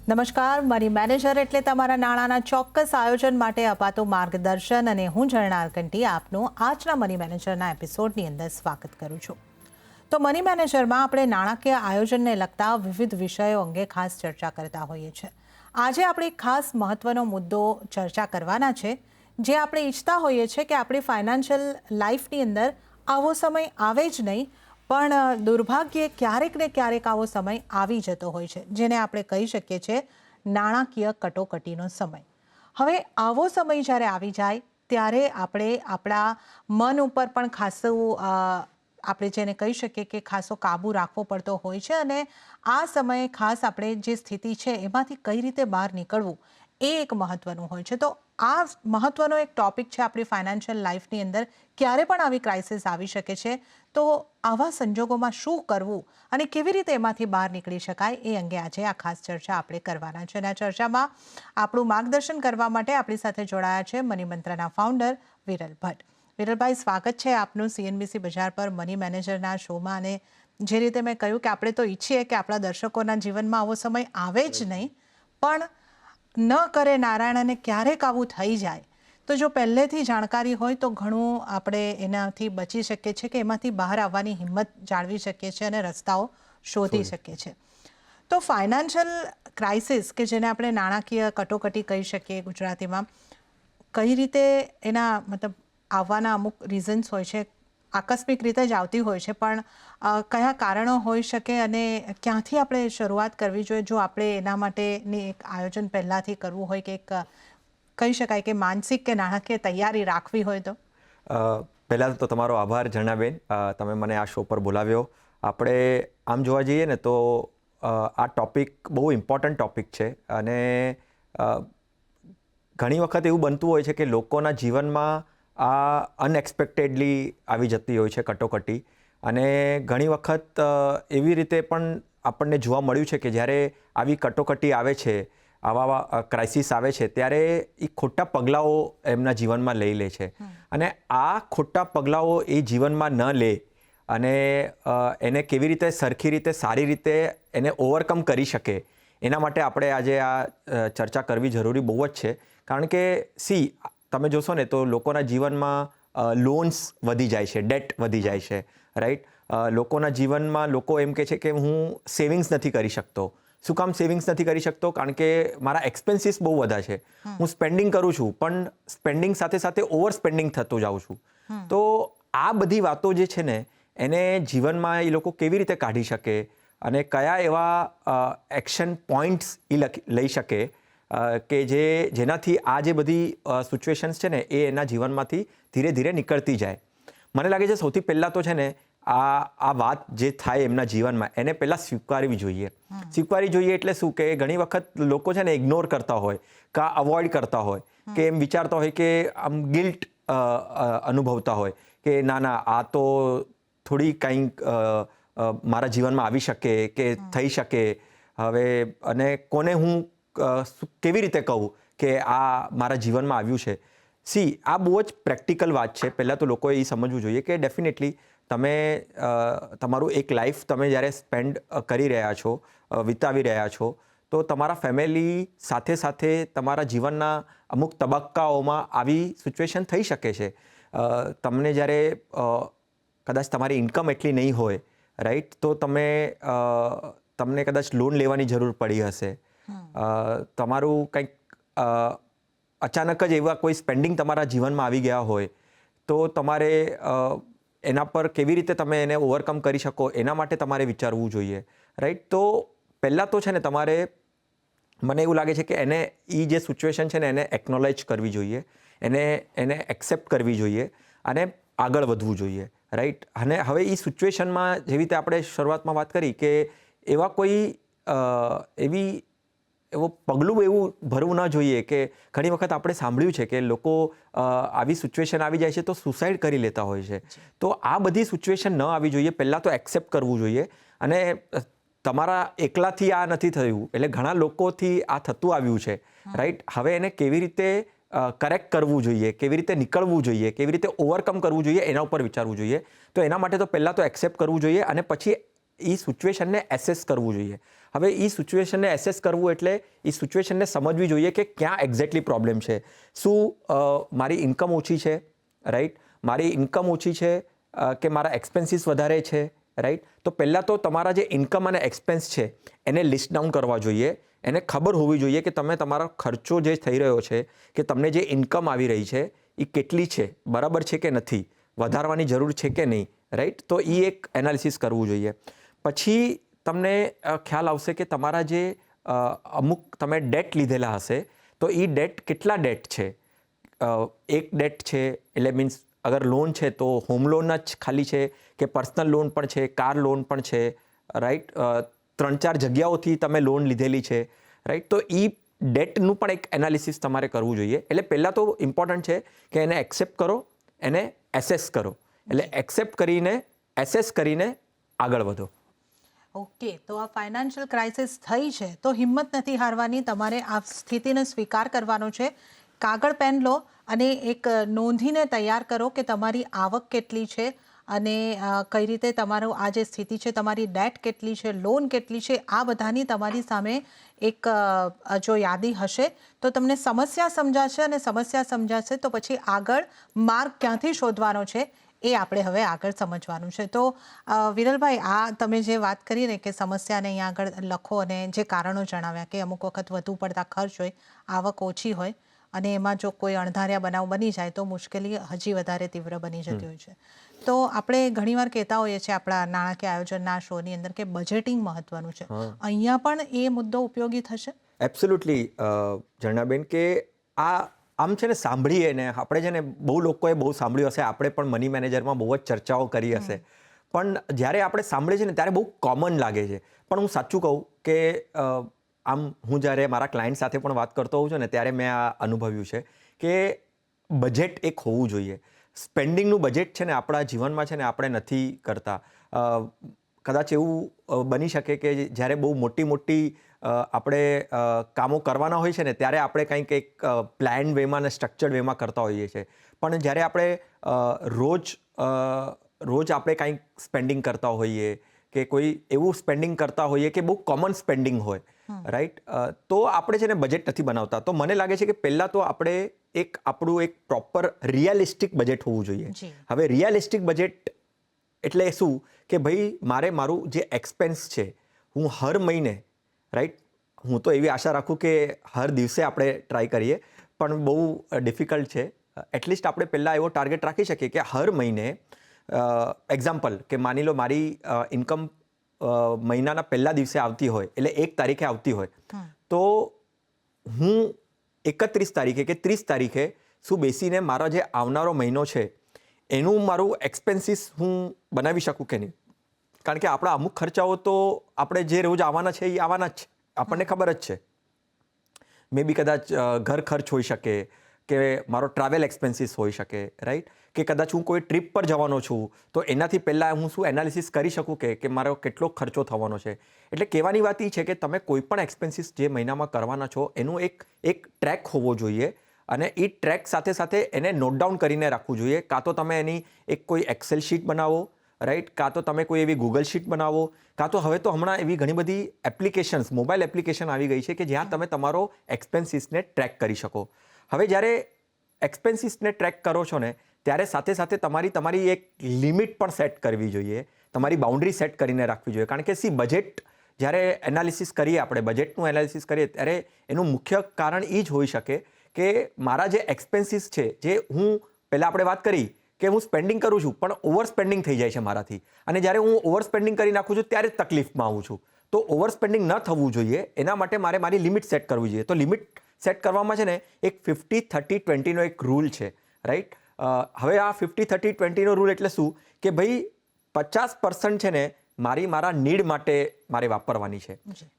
નમસ્કાર, money manager એટલે તમારા નાણાંના ચોક્કસ આયોજન માટે અપાતું માર્ગદર્શન અને હું ઝરણા કંટી આપનું આજના મની મેનેજરના એપિસોડની અંદર સ્વાગત કરું છું. તો મની મેનેજરમાં આપણે નાણાકીય આયોજનને લગતા વિવિધ વિષયો અંગે ખાસ ચર્ચા કરતા હોઈએ છીએ. આજે આપણે ખાસ મહત્વનો મુદ્દો ચર્ચા કરવાના છે, જે આપણે ઈચ્છતા હોઈએ છીએ કે આપણી ફાઇનાન્શિયલ લાઈફની અંદર આવો સમય આવે જ નહીં, પણ દુર્ભાગ્યે ક્યારેક ને ક્યારેક આવો સમય આવી જતો હોય છે, જેને આપણે કહી શકીએ છીએ નાણાકીય કટોકટીનો સમય. હવે આવો સમય જ્યારે આવી જાય ત્યારે આપણે આપણા મન ઉપર પણ ખાસું આપણે જેને કહી શકીએ કે ખાસો કાબૂ રાખવો પડતો હોય છે, અને આ સમયે ખાસ આપણે જે સ્થિતિ છે એમાંથી કઈ રીતે બહાર નીકળવું એ એક મહત્વનું હોય છે. તો આ મહત્વનો એક ટોપિક છે આપણી ફાઇનાન્શિયલ લાઈફની અંદર. ક્યારે પણ આવી ક્રાઇસિસ આવી શકે છે, તો આવા સંજોગોમાં શું કરવું અને કેવી રીતે એમાંથી બહાર નીકળી શકાય એ અંગે આજે આ ખાસ ચર્ચા આપણે કરવાના છે. અને આ ચર્ચામાં આપણું માર્ગદર્શન કરવા માટે આપણી સાથે જોડાયા છે મની મંત્રના ફાઉન્ડર વિરલ ભટ્ટ. વિરલભાઈ, સ્વાગત છે આપનું CNBC બજાર પર મની મેનેજરના શોમાં. અને જે રીતે મેં કહ્યું કે આપણે તો ઈચ્છીએ કે આપણા દર્શકોના જીવનમાં આવો સમય આવે જ નહીં, પણ ન કરે નારાયણ અને ક્યારેક આવું થઈ જાય તો જો પહેલેથી જાણકારી હોય તો ઘણું આપણે એનાથી બચી શકીએ છીએ, કે એમાંથી બહાર આવવાની હિંમત જાળવી શકીએ છીએ અને રસ્તાઓ શોધી શકીએ છીએ. તો ફાઇનાન્શિયલ ક્રાઇસિસ, કે જેને આપણે નાણાકીય કટોકટી કહી શકીએ ગુજરાતીમાં, કઈ રીતે એના મતલબ આવવાના અમુક રીઝન્સ હોય છે, આકસ્મિક રીતે જ આવતી હોય છે, પણ કયા કારણો હોઈ શકે અને ક્યાંથી આપણે શરૂઆત કરવી જોઈએ જો આપણે એના માટેની એક આયોજન પહેલાંથી કરવું હોય, કે એક કહી શકાય કે માનસિક કે નાણાકીય તૈયારી રાખવી હોય તો? પહેલાં તો તમારો આભાર ઝરણાબેન, તમે મને આ શો પર બોલાવ્યો. આપણે આમ જોવા જઈએ ને તો આ ટૉપિક બહુ ઇમ્પોર્ટન્ટ ટૉપિક છે, અને ઘણી વખત એવું બનતું હોય છે કે લોકોના જીવનમાં આ અનએક્સપેક્ટેડલી આવી જતી હોય છે કટોકટી. અને ઘણી વખત એવી રીતે પણ આપણને જોવા મળ્યું છે કે જ્યારે આવી કટોકટી આવે છે, આવા ક્રાઇસિસ આવે છે, ત્યારે એ ખોટા પગલાઓ એમના જીવનમાં લઈ લે છે. અને આ ખોટા પગલાઓ એ જીવનમાં ન લે અને એને કેવી રીતે સરખી રીતે સારી રીતે એને ઓવરકમ કરી શકે, એના માટે આપણે આજે આ ચર્ચા કરવી જરૂરી બહુ જ છે. કારણ કે તમે જોશો ને તો લોકોના જીવનમાં લોન્સ વધી જાય છે, ડેટ વધી જાય છે, રાઈટ? લોકોના જીવનમાં લોકો એમ કહે છે કે હું સેવિંગ્સ નથી કરી શકતો. શું કામ સેવિંગ્સ નથી કરી શકતો? કારણ કે મારા એક્સપેન્સીસ બહુ બધા છે. હું સ્પેન્ડિંગ કરું છું, પણ સ્પેન્ડિંગ સાથે સાથે ઓવર સ્પેન્ડિંગ થતું જાઉં છું. તો આ બધી વાતો જે છે ને, એને જીવનમાં એ લોકો કેવી રીતે કાઢી શકે અને કયા એવા એક્શન પોઈન્ટ્સ એ લઈ શકે કે જેનાથી આ જે બધી સિચ્યુએશન્સ છે ને એ એના જીવનમાંથી ધીરે ધીરે નીકળતી જાય. મને લાગે છે સૌથી પહેલાં તો છે ને આ વાત જે થાય એમના જીવનમાં એને પહેલાં સ્વીકારવી જોઈએ. સ્વીકારવી જોઈએ એટલે શું, કે ઘણી વખત લોકો છે ને ઇગ્નોર કરતા હોય, કાં અવોઇડ કરતા હોય, કે એમ વિચારતા હોય કે આમ ગિલ્ટ અનુભવતા હોય કે ના આ તો થોડી કંઈક મારા જીવનમાં આવી શકે કે થઈ શકે હવે, અને કોને હું કેવી રીતે કહું કે આ મારા જીવનમાં આવ્યું છે. આ બહુ જ પ્રેક્ટિકલ વાત છે. પહેલાં તો લોકોએ એ સમજવું જોઈએ કે ડેફિનેટલી તમે તમારું એક લાઈફ તમે જ્યારે સ્પેન્ડ કરી રહ્યા છો, વિતાવી રહ્યા છો, તો તમારા ફેમિલી સાથે સાથે તમારા જીવનના અમુક તબક્કાઓમાં આવી સિચ્યુએશન થઈ શકે છે. તમને જ્યારે કદાચ તમારી ઇન્કમ એટલી નહીં હોય, રાઈટ, તો તમને કદાચ લોન લેવાની જરૂર પડી હશે. તમારું કંઈક અચાનક જ એવા કોઈ સ્પેન્ડિંગ તમારા જીવનમાં આવી ગયા હોય, તો તમારે એના પર કેવી રીતે તમે એને ઓવરકમ કરી શકો એના માટે તમારે વિચારવું જોઈએ, રાઈટ? તો પહેલાં તો છે ને તમારે, મને એવું લાગે છે કે એ જે સિચ્યુએશન છે ને એને એકનોલેજ કરવી જોઈએ, એને એક્સેપ્ટ કરવી જોઈએ અને આગળ વધવું જોઈએ, રાઈટ? અને હવે એ સિચ્યુએશનમાં જેવી રીતે આપણે શરૂઆતમાં વાત કરી કે એવા કોઈ એવો પગલું એવું ભરવું ન જોઈએ કે ઘણી વખત આપણે સાંભળ્યું છે કે લોકો આવી સિચ્યુએશન આવી જાય છે તો સુસાઇડ કરી લેતા હોય છે. તો આ બધી સિચ્યુએશન ન આવી જોઈએ. પહેલાં તો એક્સેપ્ટ કરવું જોઈએ. અને તમારા એકલાથી આ નથી થયું, એટલે ઘણા લોકોથી આ થતું આવ્યું છે, રાઈટ? હવે એને કેવી રીતે કરેક્ટ કરવું જોઈએ, કેવી રીતે નીકળવું જોઈએ, કેવી રીતે ઓવરકમ કરવું જોઈએ, એના ઉપર વિચારવું જોઈએ. તો એના માટે તો પહેલાં તો એક્સેપ્ટ કરવું જોઈએ અને પછી એ સિચ્યુએશનને એસેસ કરવું જોઈએ. હવે એ સિચ્યુએશનને એસેસ કરવું એટલે એ સિચ્યુએશનને સમજવી જોઈએ કે ક્યાં એક્ઝેક્ટલી પ્રોબ્લેમ છે. શું મારી ઇન્કમ ઓછી છે, રાઈટ, મારી ઇન્કમ ઓછી છે કે મારા એક્સપેન્સીસ વધારે છે, રાઈટ. તો પહેલાં તો તમારા જે ઇન્કમ અને એક્સપેન્સ છે એને લિસ્ટ ડાઉન કરવા જોઈએ. એને ખબર હોવી જોઈએ કે તમે તમારો ખર્ચો જે થઈ રહ્યો છે, કે તમને જે ઇન્કમ આવી રહી છે એ કેટલી છે, બરાબર છે કે નથી, વધારવાની જરૂર છે કે નહીં, રાઈટ. તો એ એક એનાલિસિસ કરવું જોઈએ. પછી તમને ખ્યાલ આવશે કે તમારા જે અમુક તમે ડેટ લીધેલા હશે તો એ ડેટ કેટલા ડેટ છે. એક ડેટ છે એટલે મીન્સ અગર લોન છે તો હોમ લોન જ ખાલી છે કે પર્સનલ લોન પણ છે, કાર લોન પણ છે, રાઈટ, 3-4 જગ્યાઓથી તમે લોન લીધેલી છે, રાઈટ. તો એ ડેટનું પણ એક એનાલિસિસ તમારે કરવું જોઈએ. એટલે પહેલાં તો ઇમ્પોર્ટન્ટ છે કે એને એક્સેપ્ટ કરો, એને એસેસ કરો. એટલે એક્સેપ્ટ કરીને એસેસ કરીને આગળ વધો. ઓકે, તો આ ફાઇનાન્શિયલ ક્રાઇસિસ થઈ છે તો હિંમત નથી હારવાની, તમારે આ સ્થિતિને સ્વીકાર કરવાનો છે. કાગળ પેન લો અને એક નોંધીને તૈયાર કરો કે તમારી આવક કેટલી છે અને કઈ રીતે તમારું આ જે સ્થિતિ છે, તમારી ડેટ કેટલી છે, લોન કેટલી છે, આ બધાની તમારી સામે એક જો યાદી હશે તો તમને સમસ્યા સમજાશે અને સમસ્યા સમજાશે તો પછી આગળ માર્ગ ક્યાંથી શોધવાનો છે એ આપણે હવે આગળ સમજવાનું છે. તો વિરલભાઈ, આ તમે જે વાત કરી ને કે સમસ્યાને અહીંયા આગળ લખો અને જે કારણો જણાવ્યા કે અમુક વખત વધુ પડતા ખર્ચ હોય, આવક ઓછી હોય અને એમાં જો કોઈ અણધાર્યા બનાવ બની જાય તો મુશ્કેલી હજી વધારે તીવ્ર બની જતી હોય છે. તો આપણે ઘણીવાર કહેતા હોઈએ છીએ આપણા નાણાકીય આયોજનના શોની અંદર કે બજેટિંગ મહત્વનું છે. અહીંયા પણ એ મુદ્દો ઉપયોગી થશે? એબ્સોલ્યુટલી ઝરણાબેન, કે આમ છે ને સાંભળીએ ને આપણે છે ને બહુ લોકોએ બહુ સાંભળ્યું હશે, આપણે પણ મની મેનેજરમાં બહુ જ ચર્ચાઓ કરી હશે, પણ જ્યારે આપણે સાંભળીએ છીએ ને ત્યારે બહુ કોમન લાગે છે. પણ હું સાચું કહું કે આમ હું જ્યારે મારા ક્લાયન્ટ સાથે પણ વાત કરતો હોઉં છું ને ત્યારે મેં આ અનુભવ્યું છે કે બજેટ એક હોવું જોઈએ. સ્પેન્ડિંગનું બજેટ છે ને આપણા જીવનમાં છે ને આપણે નથી કરતા. કદાચ એવું બની શકે કે જ્યારે બહુ મોટી આપણે કામો કરવાના હોય છે ને ત્યારે આપણે કંઈક એક પ્લાન વેમાં અને સ્ટ્રક્ચર્ડ વેમાં કરતા હોઈએ છીએ. પણ જ્યારે આપણે રોજ આપણે કંઈક સ્પેન્ડિંગ કરતા હોઈએ કે કોઈ એવું સ્પેન્ડિંગ કરતા હોઈએ કે બહુ કોમન સ્પેન્ડિંગ હોય, રાઈટ, તો આપણે છે ને બજેટ નથી બનાવતા. તો મને લાગે છે કે પહેલાં તો આપણે આપણું એક પ્રોપર રિયાલિસ્ટિક બજેટ હોવું જોઈએ. હવે રિયાલિસ્ટિક બજેટ એટલે શું કે ભાઈ મારું જે એક્સપેન્સ છે હું હર મહિને, રાઈટ, હું તો એવી આશા રાખું કે હર દિવસે આપણે ટ્રાય કરીએ પણ બહુ ડિફિકલ્ટ છે. એટલીસ્ટ આપણે પહેલાં એવો ટાર્ગેટ રાખી શકીએ કે હર મહિને એક્ઝામ્પલ કે માની લો મારી ઇન્કમ મહિનાના પહેલા દિવસે આવતી હોય એટલે 1 તારીખે આવતી હોય, તો હું 31 તારીખે કે 30 તારીખે શું બેસીને મારા જે આવનારો મહિનો છે એનું મારું એક્સપેન્સીસ હું બનાવી શકું કે નહીં. કારણ કે આપણા અમુક ખર્ચાઓ તો આપણે જે રોજ આવવાના છે એ આવવાના જ છે, આપણને ખબર જ છે. મે બી કદાચ ઘર ખર્ચ હોઈ શકે કે મારો ટ્રાવેલ એક્સપેન્સીસ હોઈ શકે, રાઈટ, કે કદાચ હું કોઈ ટ્રીપ પર જવાનો છું તો એનાથી પહેલાં હું શું એનાલિસિસ કરી શકું કે મારો કેટલો ખર્ચો થવાનો છે. એટલે કહેવાની વાત એ છે કે તમે કોઈ પણ એક્સપેન્સીસ જે મહિનામાં કરવાના છો એનું એક ટ્રેક હોવો જોઈએ અને એ ટ્રેક સાથે સાથે એને નોટ ડાઉન કરીને રાખવું જોઈએ. કાં તો તમે એની એક કોઈ એક્સેલ શીટ બનાવો, રાઈટ, કાં તો તમે કોઈ એવી ગૂગલ શીટ બનાવો, કાં તો હવે તો હમણાં એવી ઘણી બધી એપ્લિકેશન્સ, મોબાઈલ એપ્લિકેશન આવી ગઈ છે કે જ્યાં તમે તમારો એક્સપેન્સીસને ટ્રેક કરી શકો. હવે જ્યારે એક્સપેન્સીસને ટ્રેક કરો છો ને ત્યારે સાથે સાથે તમારી એક લિમિટ પણ સેટ કરવી જોઈએ, તમારી બાઉન્ડ્રી સેટ કરીને રાખવી જોઈએ. કારણ કે બજેટ જ્યારે એનાલિસિસ કરીએ, આપણે બજેટનું એનાલિસિસ કરીએ ત્યારે એનું મુખ્ય કારણ એ જ હોઈ શકે કે મારા જે એક્સપેન્સીસ છે, જે હું પહેલાં આપણે વાત કરી કે હું સ્પેન્ડિંગ કરું છું પણ ઓવર સ્પેન્ડિંગ થઈ જાય છે મારાથી, અને જ્યારે હું ઓવર સ્પેન્ડિંગ કરી નાખું છું ત્યારે જ તકલીફમાં આવું છું. તો ઓવર સ્પેન્ડિંગ ન થવું જોઈએ એના માટે મારે મારી લિમિટ સેટ કરવી જોઈએ. તો લિમિટ સેટ કરવામાં છે ને એક 50-30-20નો એક રૂલ છે, રાઈટ. હવે આ 50-30-20નો રૂલ એટલે શું કે ભાઈ 50% છે ને મારા નીડ માટે મારે વાપરવાની છે,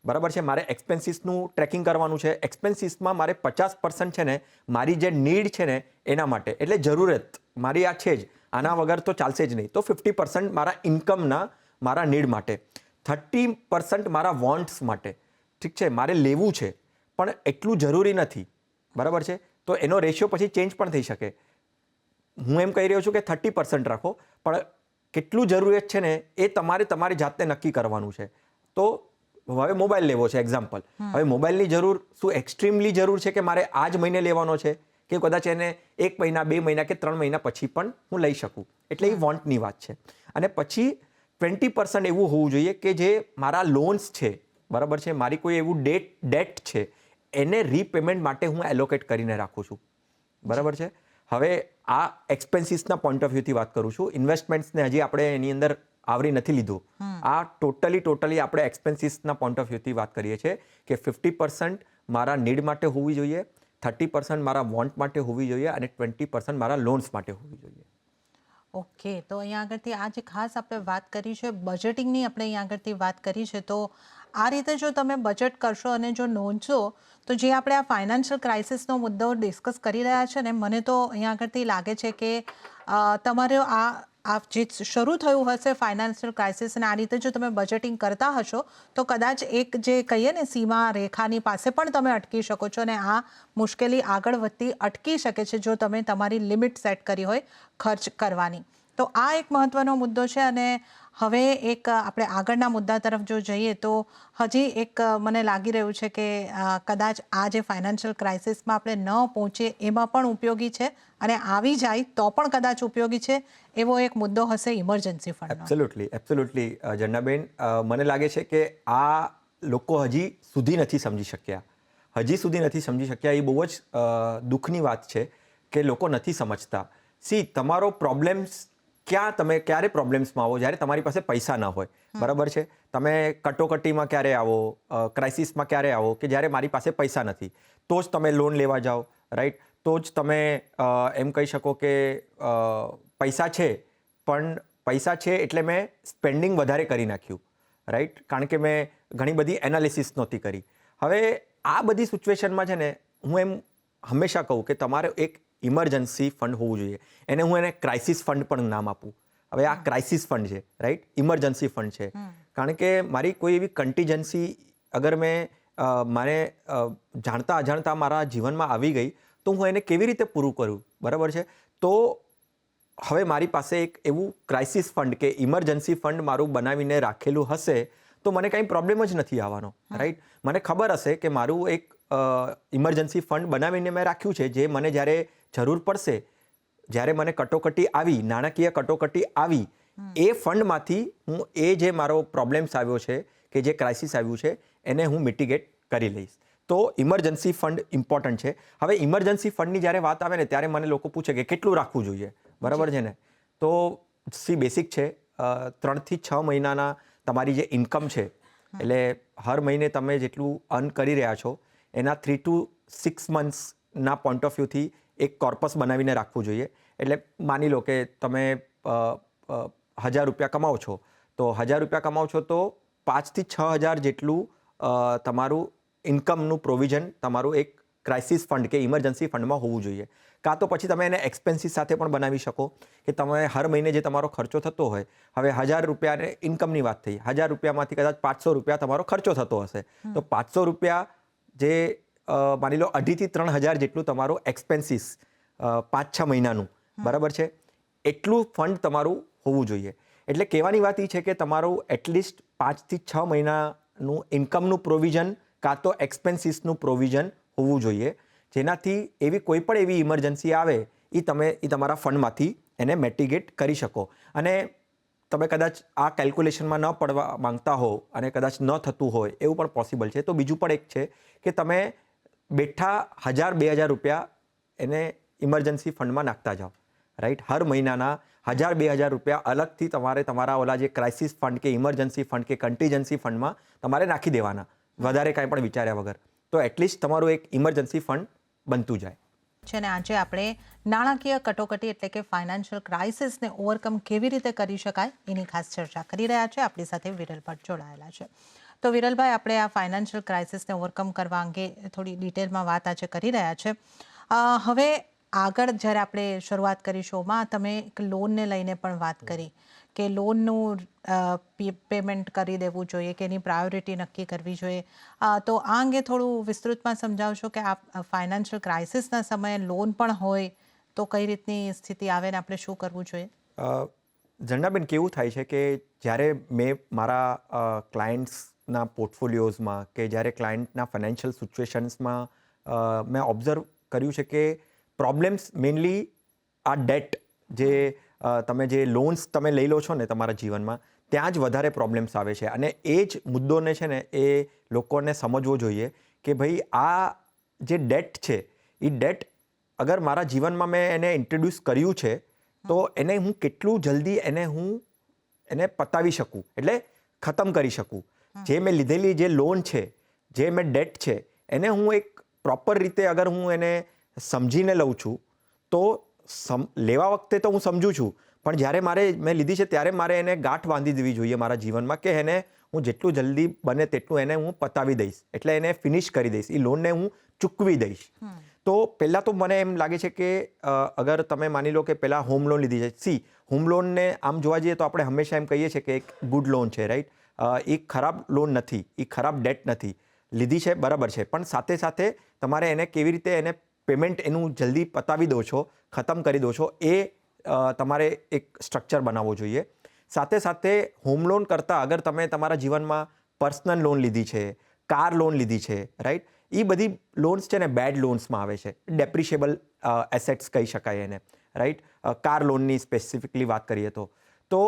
બરાબર છે. મારે એક્સપેન્સીસનું ટ્રેકિંગ કરવાનું છે. એક્સપેન્સીસમાં મારે 50% છે ને મારી જે નીડ છે ને એના માટે, એટલે જરૂરત મારી આ છે જ, આના વગર તો ચાલશે જ નહીં. તો 50% મારા ઇન્કમના મારા નીડ માટે, 30% મારા વોન્ટ્સ માટે, ઠીક છે, મારે લેવું છે પણ એટલું જરૂરી નથી, બરાબર છે. તો એનો રેશિયો પછી ચેન્જ પણ થઈ શકે. હું એમ કહી રહ્યો છું કે 30% રાખો, પણ કેટલું જરૂરિયાત છે ને એ તમારી જાતને નક્કી કરવાનું છે. તો હવે મોબાઈલ લેવો છે એક્ઝામ્પલ, હવે મોબાઈલની જરૂર શું એક્સ્ટ્રીમલી જરૂર છે કે મારે આ જ મહિને લેવાનો છે, કે કદાચ એને 1 મહિના 2 મહિના કે 3 મહિના પછી પણ હું લઈ શકું, એટલે એ વોન્ટની વાત છે. અને પછી 20% એવું હોવું જોઈએ કે જે મારા લોન્સ છે, બરાબર છે, મારી કોઈ એવું ડેટ છે એને રીપેમેન્ટ માટે હું એલોકેટ કરીને રાખું છું, બરાબર છે. હવે આ એક્સપેન્સીસના પોઈન્ટ ઓફ વ્યૂથી વાત કરું છું, ઇન્વેસ્ટમેન્ટ્સને હજી આપણે એની અંદર આવરી નથી લીધું. આ ટોટલી આપણે એક્સપેન્સીસના પોઈન્ટ ઓફ વ્યૂથી વાત કરીએ છીએ કે 50% મારા નીડ માટે હોવી જોઈએ, 30% મારા વોન્ટ માટે હોવી જોઈએ અને 20% મારા લોન્સ માટે હોવી જોઈએ. ઓકે, તો અહીંયા આગળથી આ જે ખાસ આપણે વાત કરી છે બજેટિંગની, આપણે અહીંયા આગળથી વાત કરી છે, તો આ રીતે જો તમે બજેટ કરશો અને જો નોંધશો તો જે આપણે આ ફાઇનાન્શિયલ ક્રાઇસિસનો મુદ્દો ડિસ્કસ કરી રહ્યા છે ને, મને તો અહીંયા આગળથી લાગે છે કે તમારે આ જે શરૂ થયું હશે ફાઇનાન્શિયલ ક્રાઇસિસ, અને આ રીતે જો તમે બજેટિંગ કરતા હશો તો કદાચ એક જે કહીએ ને સીમા રેખાની પાસે પણ તમે અટકી શકો છો, અને આ મુશ્કેલી આગળ વધતી અટકી શકે છે જો તમે તમારી લિમિટ સેટ કરી હોય ખર્ચ કરવાની. તો આ એક મહત્વનો મુદ્દો છે. અને હવે એક આપણે આગળના મુદ્દા તરફ જો જઈએ તો હજી એક મને લાગી રહ્યું છે કે કદાચ આ જે ફાઇનાન્શિયલ ક્રાઇસિસમાં આપણે ન પહોંચીએ એમાં પણ ઉપયોગી છે, અને આવી જાય તો પણ કદાચ ઉપયોગી છે, એવો એક મુદ્દો હશે ઇમરજન્સી ફંડ. એબ્સોલ્યુટલી જન્નાબેન, મને લાગે છે કે આ લોકો હજી સુધી નથી સમજી શક્યા. એ બહુ જ દુઃખની વાત છે કે લોકો નથી સમજતા. તમારો પ્રોબ્લેમ્સ તમે ક્યારે પ્રોબ્લેમ્સમાં આવો? જ્યારે તમારી પાસે પૈસા ન હોય, બરાબર છે. તમે કટોકટીમાં ક્યારે આવો, ક્રાઇસિસમાં ક્યારે આવો? કે જ્યારે મારી પાસે પૈસા નથી, તો જ તમે લોન લેવા જાઓ, રાઈટ? તો જ તમે એમ કહી શકો કે પૈસા છે, પણ પૈસા છે એટલે મેં સ્પેન્ડિંગ વધારે કરી નાખ્યું, રાઈટ? કારણ કે મેં ઘણી બધી એનાલિસિસ નહોતી કરી. હવે આ બધી સિચ્યુએશનમાં છે ને, હું એમ હંમેશા કહું કે તમારે એક ઇમરજન્સી ફંડ હોવું જોઈએ. હું એને ક્રાઇસિસ ફંડ પણ નામ આપું. હવે આ ક્રાઇસિસ ફંડ છે, રાઈટ? ઇમરજન્સી ફંડ છે. કારણ કે મારી કોઈ એવી કન્ટીજન્સી અગર મારે જાણતા અજાણતા મારા જીવનમાં આવી ગઈ, તો હું એને કેવી રીતે પૂરું કરું, બરાબર છે? તો હવે મારી પાસે એક એવું ક્રાઇસિસ ફંડ કે ઇમરજન્સી ફંડ મારું બનાવીને રાખેલું હશે તો મને કંઈ પ્રોબ્લેમ જ નથી આવવાનો, રાઈટ? મને ખબર હશે કે મારું એક ઇમરજન્સી ફંડ બનાવીને મેં રાખ્યું છે, જે મને જ્યારે જરૂર પડશે, જ્યારે મને કટોકટી આવી, નાણાકીય કટોકટી આવી, એ ફંડમાંથી હું એ જે મારો પ્રોબ્લેમ્સ આવ્યો છે કે જે ક્રાઇસિસ આવ્યું છે એને હું મિટિગેટ કરી લઈશ. તો ઇમરજન્સી ફંડ ઇમ્પોર્ટન્ટ છે. હવે ઇમરજન્સી ફંડની જ્યારે વાત આવે ને ત્યારે મને લોકો પૂછે કે કેટલું રાખવું જોઈએ, બરાબર છે ને? તો બેસિક છે, 3 થી 6 મહિનાના તમારી જે ઇન્કમ છે, એટલે હર મહિને તમે જેટલું અર્ન કરી રહ્યા છો એના 3 to 6 મંથ્સના પોઈન્ટ ઓફ વ્યૂથી એક કોર્પસ બનાવીને રાખવું જોઈએ. એટલે માની લો કે તમે 1,000 રૂપિયા કમાઓ છો, તો 1,000 રૂપિયા કમાઓ છો તો 5 થી 6,000 જેટલું તમારું ઇન્કમનું પ્રોવિઝન તમારું એક ક્રાઇસિસ ફંડ કે ઇમરજન્સી ફંડમાં હોવું જોઈએ. કાં તો પછી તમે એને એક્સપેન્સીસ સાથે પણ બનાવી શકો કે તમે હર મહિને જે તમારો ખર્ચો થતો હોય, હવે 1,000 રૂપિયાને ઇન્કમની વાત થઈ, 1,000 રૂપિયામાંથી કદાચ 500 રૂપિયા તમારો ખર્ચો થતો હશે, તો 500 રૂપિયા જે માની લો 2,500 થી 3,000 જેટલું તમારું એક્સપેન્સીસ 5-6 મહિનાનું, બરાબર છે, એટલું ફંડ તમારું હોવું જોઈએ. એટલે કહેવાની વાત એ છે કે તમારું એટલીસ્ટ 5 થી 6 મહિનાનું ઇન્કમનું પ્રોવિઝન કાં તો એક્સપેન્સીસનું પ્રોવિઝન હોવું જોઈએ, જેનાથી એવી કોઈ પણ એવી ઇમરજન્સી આવે એ તમારા ફંડમાંથી એને મિટિગેટ કરી શકો. અને તમે કદાચ આ કેલ્ક્યુલેશનમાં ન પડવા માંગતા હો અને કદાચ ન થતું હોય એવું પણ પોસિબલ છે, તો બીજું પણ એક છે કે તમે બેઠા 1,000-2,000 રૂપિયા એને ઇમરજન્સી ફંડમાં નાખતા જાઓ, રાઈટ? હર મહિનાના 1,000-2,000 રૂપિયા અલગથી તમારા ઓલા જે ક્રાઇસિસ ફંડ કે ઇમરજન્સી ફંડ કે કન્ટીજન્સી ફંડમાં તમારે નાખી દેવાના, વધારે કાંઈ પણ વિચાર્યા વગર. તો એટલીસ્ટ તમારું એક ઇમરજન્સી ફંડ બનતું જાય છે. અને આજે આપણે નાણાકીય કટોકટી એટલે કે ફાઇનાન્શિયલ ક્રાઇસિસને ઓવરકમ કેવી રીતે કરી શકાય એની ખાસ ચર્ચા કરી રહ્યા છે. આપણી સાથે વિરલ ભટ્ટ જોડાયેલા છે. તો વિરલભાઈ, આપણે આ ફાઇનાન્શિયલ ક્રાઇસિસને ઓવરકમ કરવા અંગે થોડી ડિટેલમાં વાત આજે કરી રહ્યા છે. હવે આગળ જ્યારે આપણે શરૂઆત કરી શોમાં, તમે એક લોનને લઈને પણ વાત કરી કે લોનનું પેમેન્ટ કરી દેવું જોઈએ કે એની પ્રાયોરિટી નક્કી કરવી જોઈએ. તો આ અંગે થોડું વિસ્તૃતમાં સમજાવશો કે આ ફાઇનાન્શિયલ ક્રાઇસિસના સમયે લોન પણ હોય તો કઈ રીતની સ્થિતિ આવે ને આપણે શું કરવું જોઈએ? ઝંડાબેન, કેવું થાય છે કે જ્યારે મેં મારા ક્લાયન્ટ્સ ક્લાયન્ટના પોર્ટફોલિયોઝમાં કે જ્યારે ક્લાયન્ટના ફાઇનાન્શિયલ સિચ્યુએશન્સમાં મેં ઓબ્ઝર્વ કર્યું છે કે પ્રોબ્લેમ્સ મેઇનલી આ ડેટ જે તમે જે લોન્સ તમે લઈ લો છો ને તમારા જીવનમાં ત્યાં જ વધારે પ્રોબ્લેમ્સ આવે છે. અને એ જ મુદ્દોને છે ને એ લોકોને સમજવો જોઈએ કે ભાઈ આ જે ડેટ છે એ ડેટ અગર મારા જીવનમાં મેં એને ઇન્ટ્રોડ્યુસ કર્યું છે તો એને હું કેટલું જલ્દી એને પતાવી શકું, એટલે ખતમ કરી શકું. જે મેં લીધેલી જે લોન છે, જે મેં ડેટ છે, એને હું એક પ્રોપર રીતે અગર હું એને સમજીને લઉં છું તો લેવા વખતે તો હું સમજું છું, પણ જ્યારે મેં લીધી છે ત્યારે મારે એને ગાંઠ બાંધી દેવી જોઈએ મારા જીવનમાં કે એને હું જેટલું જલ્દી બને તેટલું એને હું પતાવી દઈશ, એટલે એને ફિનિશ કરી દઈશ, એ લોનને હું ચૂકવી દઈશ. તો પહેલાં તો મને એમ લાગે છે કે અગર તમે માની લો કે પહેલાં હોમ લોન લીધી છે, હોમ લોનને આમ જોવા જઈએ તો આપણે હંમેશા એમ કહીએ છીએ કે એક ગુડ લોન છે, રાઈટ? એ ખરાબ લોન નથી, એ ખરાબ ડેટ નથી. લીધી છે બરાબર છે, પણ સાથે સાથે તમારે એને કેવી રીતે એને પેમેન્ટ એનું જલ્દી પતાવી દો છો, ખતમ કરી દો છો, એ તમારે એક સ્ટ્રક્ચર બનાવવો જોઈએ. સાથે સાથે હોમ લોન કરતાં અગર તમે તમારા જીવનમાં પર્સનલ લોન લીધી છે, કાર લોન લીધી છે, રાઈટ? એ બધી લોન્સ છે ને બેડ લોન્સમાં આવે છે, ડેપ્રિશિયેબલ એસેટ્સ કહી શકાય એને, રાઈટ? કાર લોનની સ્પેસિફિકલી વાત કરીએ તો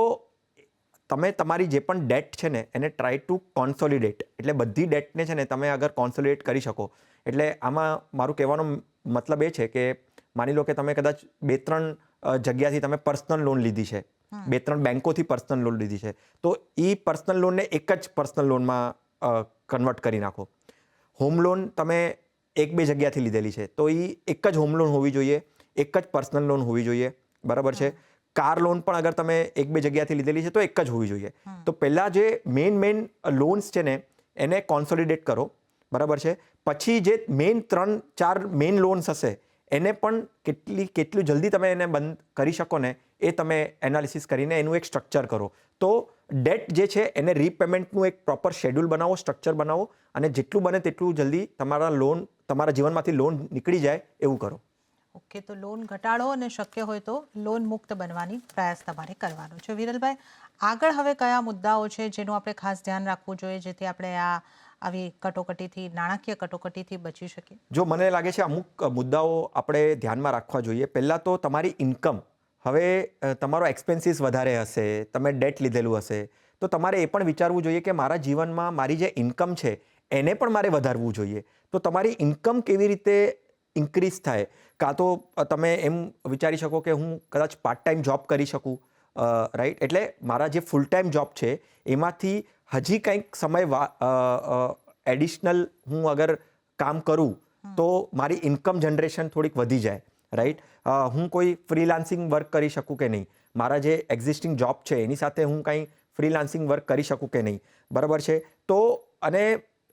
તમે તમારી જે પણ ડેટ છે ને એને ટ્રાય ટુ કોન્સોલિડેટ, એટલે બધી ડેટને છે ને તમે અગર કોન્સોલિડેટ કરી શકો, એટલે આમાં મારું કહેવાનો મતલબ એ છે કે માની લો કે તમે કદાચ 2-3 જગ્યાથી તમે પર્સનલ લોન લીધી છે, 2-3 બેન્કોથી પર્સનલ લોન લીધી છે, તો એ પર્સનલ લોનને એક જ પર્સનલ લોનમાં કન્વર્ટ કરી નાખો. હોમ લોન તમે 1-2 જગ્યાથી લીધેલી છે તો એ એક જ હોમ લોન હોવી જોઈએ, એક જ પર્સનલ લોન હોવી જોઈએ, બરાબર છે? કાર લોન પણ અગર તમે 1-2 જગ્યાથી લીધેલી છે તો એક જ હોવી જોઈએ. તો પહેલાં જે મેઇન લોન્સ છે ને એને કોન્સોલિડેટ કરો, બરાબર છે? પછી જે મેઇન 3-4 મેઇન લોન્સ હશે એને પણ કેટલું જલ્દી તમે એને બંધ કરી શકો ને એ તમે એનાલિસિસ કરીને એનું એક સ્ટ્રક્ચર કરો. તો ડેટ જે છે એને રીપેમેન્ટનું એક પ્રોપર શેડ્યુલ બનાવો, સ્ટ્રક્ચર બનાવો, અને જેટલું બને તેટલું જલ્દી તમારા જીવનમાંથી લોન નીકળી જાય એવું કરો. ઓકે, તો લોન ઘટાડો અને શક્ય હોય તો લોન મુક્ત બનવાની પ્રયાસ તમારે કરવાનો છે. વિરલભાઈ, આગળ હવે કયા મુદ્દાઓ છે જેનું આપણે ખાસ ધ્યાન રાખવું જોઈએ જેથી આપણે આવી કટોકટીથી, નાણાકીય કટોકટીથી બચી શકીએ? જો મને લાગે છે અમુક મુદ્દાઓ આપણે ધ્યાનમાં રાખવા જોઈએ. પહેલાં તો તમારી ઇન્કમ, હવે તમારો એક્સપેન્સીસ વધારે હશે, તમે ડેટ લીધેલું હશે, તો તમારે એ પણ વિચારવું જોઈએ કે મારા જીવનમાં મારી જે ઇન્કમ છે એને પણ મારે વધારવું જોઈએ. તો તમારી ઇન્કમ કેવી રીતે ઇન્ક્રીઝ થાય, કાં તો તમે એમ વિચારી શકો કે હું કદાચ પાર્ટ ટાઈમ જોબ કરી શકું, રાઈટ? એટલે મારા જે ફૂલ ટાઈમ જોબ છે એમાંથી હજી કંઈક સમય એડિશનલ હું અગર કામ કરું તો મારી ઇન્કમ જનરેશન થોડીક વધી જાય, રાઈટ? હું કોઈ ફ્રીલાન્સિંગ વર્ક કરી શકું કે નહીં, મારા જે એક્ઝિસ્ટિંગ જોબ છે એની સાથે હું કંઈ ફ્રીલાન્સિંગ વર્ક કરી શકું કે નહીં, બરાબર છે? તો અને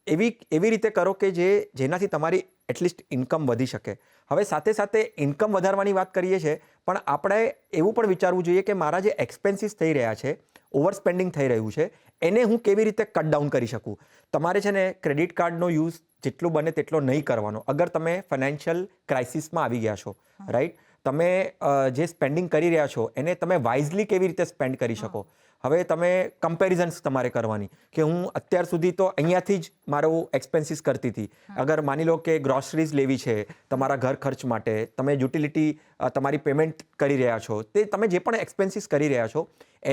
એવી રીતે કરો કે જેનાથી તમારી એટલીસ્ટ ઇન્કમ વધી શકે. હવે સાથે સાથે ઇન્કમ વધારવાની વાત કરીએ છીએ, પણ આપણે એવું પણ વિચારવું જોઈએ કે મારા જે એક્સપેન્સીસ થઈ રહ્યા છે, ઓવર સ્પેન્ડિંગ થઈ રહ્યું છે, એને હું કેવી રીતે કટ ડાઉન કરી શકું. તમારે છે ને ક્રેડિટ કાર્ડનો યુઝ જેટલું બને તેટલો નહીં કરવાનો અગર તમે ફાઇનાન્શિયલ ક્રાઇસિસમાં આવી ગયા છો, રાઈટ? તમે જે સ્પેન્ડિંગ કરી રહ્યા છો એને તમે વાઇઝલી કેવી રીતે સ્પેન્ડ કરી શકો. હવે તમે કમ્પેરિઝન્સ તમારે કરવાની કે હું અત્યાર સુધી તો અહીંયાથી જ મારો એક્સપેન્સીસ કરતી હતી, અગર માની લો કે ગ્રોસરીઝ લેવી છે તમારા ઘર ખર્ચ માટે, તમે યુટિલિટી તમારી પેમેન્ટ કરી રહ્યા છો, તે તમે જે પણ એક્સપેન્સીસ કરી રહ્યા છો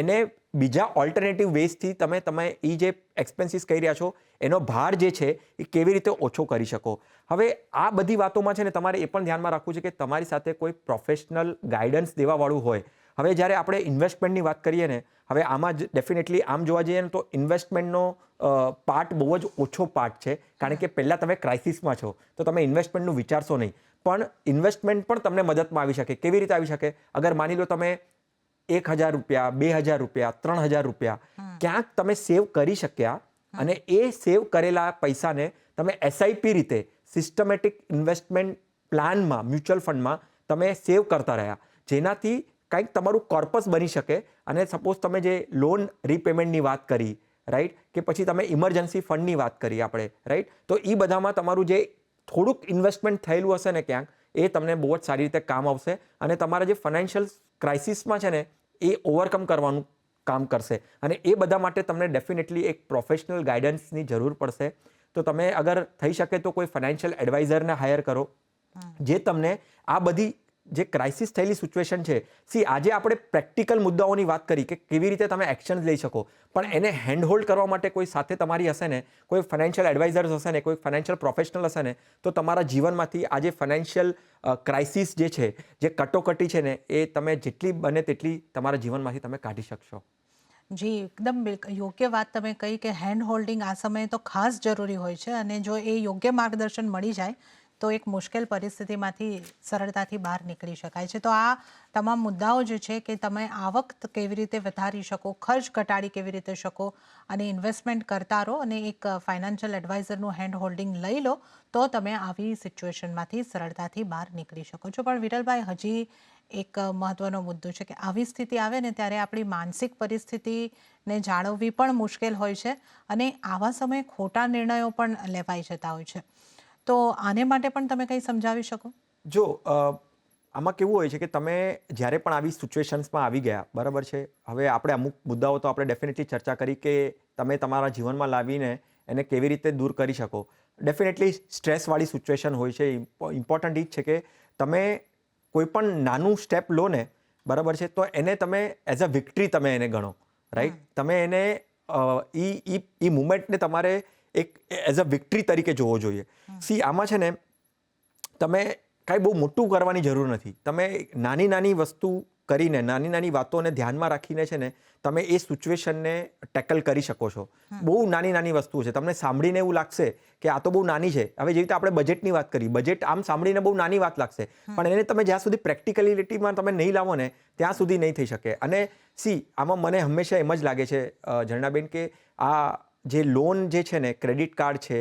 એને બીજા ઓલ્ટરનેટિવ વેઝથી તમે એ જે એક્સપેન્સીસ કરી રહ્યા છો એનો ભાર જે છે એ કેવી રીતે ઓછો કરી શકો. હવે આ બધી વાતોમાં છે ને તમારે એ પણ ધ્યાનમાં રાખવું છે કે તમારી સાથે કોઈ પ્રોફેશનલ ગાઈડન્સ દેવાવાળું હોય. હવે જ્યારે આપણે ઇન્વેસ્ટમેન્ટની વાત કરીએ ને, હવે આમાં જ ડેફિનેટલી આમ જોવા જઈએ ને તો ઇન્વેસ્ટમેન્ટનો પાર્ટ બહુ જ ઓછો પાર્ટ છે, કારણ કે પહેલાં તમે ક્રાઇસિસમાં છો તો તમે ઇન્વેસ્ટમેન્ટનું વિચારશો નહીં, પણ ઇન્વેસ્ટમેન્ટ પણ તમને મદદમાં આવી શકે. કેવી રીતે આવી શકે? અગર માની લો તમે 1,000 રૂપિયા, 2,000 રૂપિયા, 3,000 રૂપિયા ક્યાંક તમે સેવ કરી શક્યા અને એ સેવ કરેલા પૈસાને તમે એસઆઈપી રીતે સિસ્ટમેટિક ઇન્વેસ્ટમેન્ટ પ્લાનમાં, મ્યુચ્યુઅલ ફંડમાં તમે સેવ કરતા રહ્યા, જેનાથી કંઈક તમારું કોર્પસ બની શકે. અને સપોઝ તમે જે લોન રીપેમેન્ટની વાત કરી, રાઈટ, કે પછી તમે ઇમરજન્સી ફંડની વાત કરી આપણે, રાઈટ, તો એ બધામાં તમારું જે થોડુંક ઇન્વેસ્ટમેન્ટ થયેલું હશે ને ક્યાંક, એ તમને બહુ જ સારી રીતે કામ આવશે અને તમારા જે ફાઇનાન્શિયલ ક્રાઇસિસમાં છે ને એ ઓવરકમ કરવાનું કામ કરશે. અને એ બધા માટે તમને ડેફિનેટલી એક પ્રોફેશનલ ગાઈડન્સની જરૂર પડશે. તો તમે અગર થઈ શકે તો કોઈ ફાઇનાન્શિયલ એડવાઇઝરને હાયર કરો, જે તમને આ બધી જે ક્રાઇસિસ થયેલી સિચ્યુએશન છે, આજે આપણે પ્રેક્ટિકલ મુદ્દાઓની વાત કરી કે કેવી રીતે તમે એક્શન લઈ શકો, પણ એને હેન્ડ હોલ્ડ કરવા માટે કોઈ સાથે તમારી હશે ને, કોઈ ફાઇનાન્શિયલ એડવાઇઝર્સ હશે ને, કોઈ ફાઇનાન્શિયલ પ્રોફેશનલ હશે ને, તો તમારા જીવનમાંથી આ જે ફાઇનાન્શિયલ ક્રાઇસિસ જે છે, જે કટોકટી છે ને, એ તમે જેટલી બને તેટલી તમારા જીવનમાંથી તમે કાઢી શકશો. જી, એકદમ યોગ્ય વાત તમે કહી કે હેન્ડ હોલ્ડિંગ આ સમયે તો ખાસ જરૂરી હોય છે, અને જો એ યોગ્ય માર્ગદર્શન મળી જાય તો એક મુશ્કેલ પરિસ્થિતિમાંથી સરળતાથી બહાર નીકળી શકાય છે. તો આ તમામ મુદ્દાઓ જે છે કે તમે આવક કેવી રીતે વધારી શકો, ખર્ચ ઘટાડી કેવી રીતે શકો, અને ઇન્વેસ્ટમેન્ટ કરતા રહો, અને એક ફાઇનાન્શિયલ એડવાઇઝરનું હેન્ડ હોલ્ડિંગ લઈ લો તો તમે આવી સિચ્યુએશનમાંથી સરળતાથી બહાર નીકળી શકો છો. પણ વિરલભાઈ, હજી એક મહત્વનો મુદ્દો છે કે આવી સ્થિતિ આવે ને ત્યારે આપણી માનસિક પરિસ્થિતિને જાળવવી પણ મુશ્કેલ હોય છે, અને આવા સમયે ખોટા નિર્ણયો પણ લેવાઈ જતા હોય છે. તો આને માટે પણ તમે કંઈ સમજાવી શકો? જો આમાં કેવું હોય છે કે તમે જ્યારે પણ આવી સિચ્યુએશન્સમાં આવી ગયા, બરાબર છે, હવે આપણે અમુક મુદ્દાઓ તો આપણે ડેફિનેટલી ચર્ચા કરી કે તમે તમારા જીવનમાં લાવીને એને કેવી રીતે દૂર કરી શકો. ડેફિનેટલી સ્ટ્રેસવાળી સિચ્યુએશન હોય છે. ઇમ્પોર્ટન્ટ એ જ છે કે તમે કોઈ પણ નાનું સ્ટેપ લો ને, બરાબર છે, તો એને તમે એઝ અ વિક્ટરી તમે એને ગણો, રાઈટ. તમે એને એ મુમેન્ટને તમારે એક એઝ અ વિક્ટરી તરીકે જોવો જોઈએ. આમાં છે ને તમે કાંઈ બહુ મોટું કરવાની જરૂર નથી. તમે નાની નાની વસ્તુ કરીને, નાની નાની વાતોને ધ્યાનમાં રાખીને છે ને, તમે એ સિચ્યુએશનને ટેકલ કરી શકો છો. બહુ નાની નાની વસ્તુઓ છે. તમને સાંભળીને એવું લાગશે કે આ તો બહુ નાની છે. હવે જેવી રીતે આપણે બજેટની વાત કરી, બજેટ આમ સાંભળીને બહુ નાની વાત લાગશે, પણ એને તમે જ્યાં સુધી પ્રેક્ટિકલિટીમાં તમે નહીં લાવો ને, ત્યાં સુધી નહીં થઈ શકે. અને આમાં મને હંમેશા એમ જ લાગે છે ઝરણાબેન કે આ જે લોન જે છે ને, ક્રેડિટ કાર્ડ છે,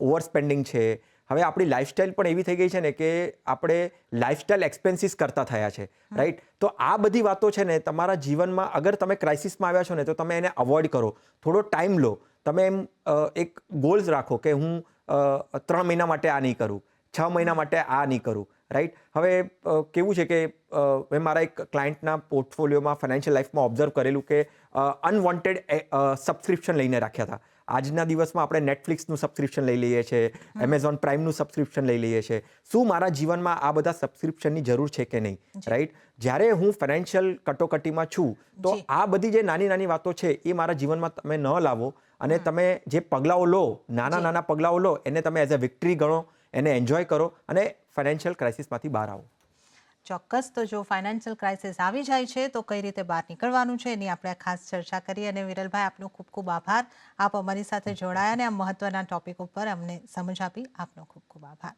ઓવર સ્પેન્ડિંગ છે, હવે આપણી લાઈફસ્ટાઈલ પણ એવી થઈ ગઈ છે ને કે આપણે લાઈફસ્ટાઈલ એક્સપેન્સીસ કરતા થયા છે, રાઈટ. તો આ બધી વાતો છે ને, તમારા જીવનમાં અગર તમે ક્રાઇસિસમાં આવ્યા છો ને, તો તમે એને અવોઇડ કરો. થોડો ટાઈમ લો. તમે એમ એક ગોલ્સ રાખો કે હું 3 મહિના માટે આ નહીં કરું, 6 મહિના માટે આ નહીં કરું, રાઈટ. હવે કેવું છે કે મેં મારા એક ક્લાયન્ટના પોર્ટફોલિયોમાં, ફાઇનાન્શિયલ લાઈફમાં ઓબ્ઝર્વ કરેલું કે અનવોન્ટેડ સબસ્ક્રિપ્શન લઈને રાખ્યા હતા. આજના દિવસમાં આપણે નેટફ્લિક્સનું સબસ્ક્રિપ્શન લઈ લઈએ છીએ, એમેઝોન પ્રાઇમનું સબસ્ક્રિપ્શન લઈ લઈએ છીએ. શું મારા જીવનમાં આ બધા સબસ્ક્રિપ્શનની જરૂર છે કે નહીં, રાઈટ. જ્યારે હું ફાઇનાન્શિયલ કટોકટીમાં છું, તો આ બધી જે નાની નાની વાતો છે એ મારા જીવનમાં તમે ન લાવો, અને તમે જે પગલાઓ લો, નાના નાના પગલાઓ લો, એને તમે એઝ અ વિક્ટરી ગણો, એને એન્જોય કરો, અને ફાઇનાન્શિયલ ક્રાઇસિસમાંથી બહાર આવો. ચોક્કસ. તો જો ફાઇનાન્શિયલ ક્રાઇસિસ આવી જાય છે તો કઈ રીતે બહાર નીકળવાનું છે એની આપણે ખાસ ચર્ચા કરી. અને વિરલભાઈ, આપનો ખૂબ ખૂબ આભાર. આપ અમારી સાથે જોડાયા અને આ મહત્વના ટોપિક ઉપર અમને સમજ આપી. આપનો ખૂબ ખૂબ આભાર.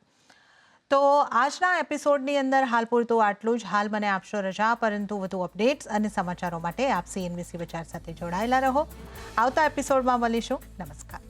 તો આજના એપિસોડની અંદર હાલ પૂરતું આટલું જ. હાલ મને આપશો રજા, પરંતુ વધુ અપડેટ્સ અને સમાચારો માટે આપ CNBC વિચાર સાથે જોડાયેલા રહો. આવતા એપિસોડમાં મળીશું. નમસ્કાર.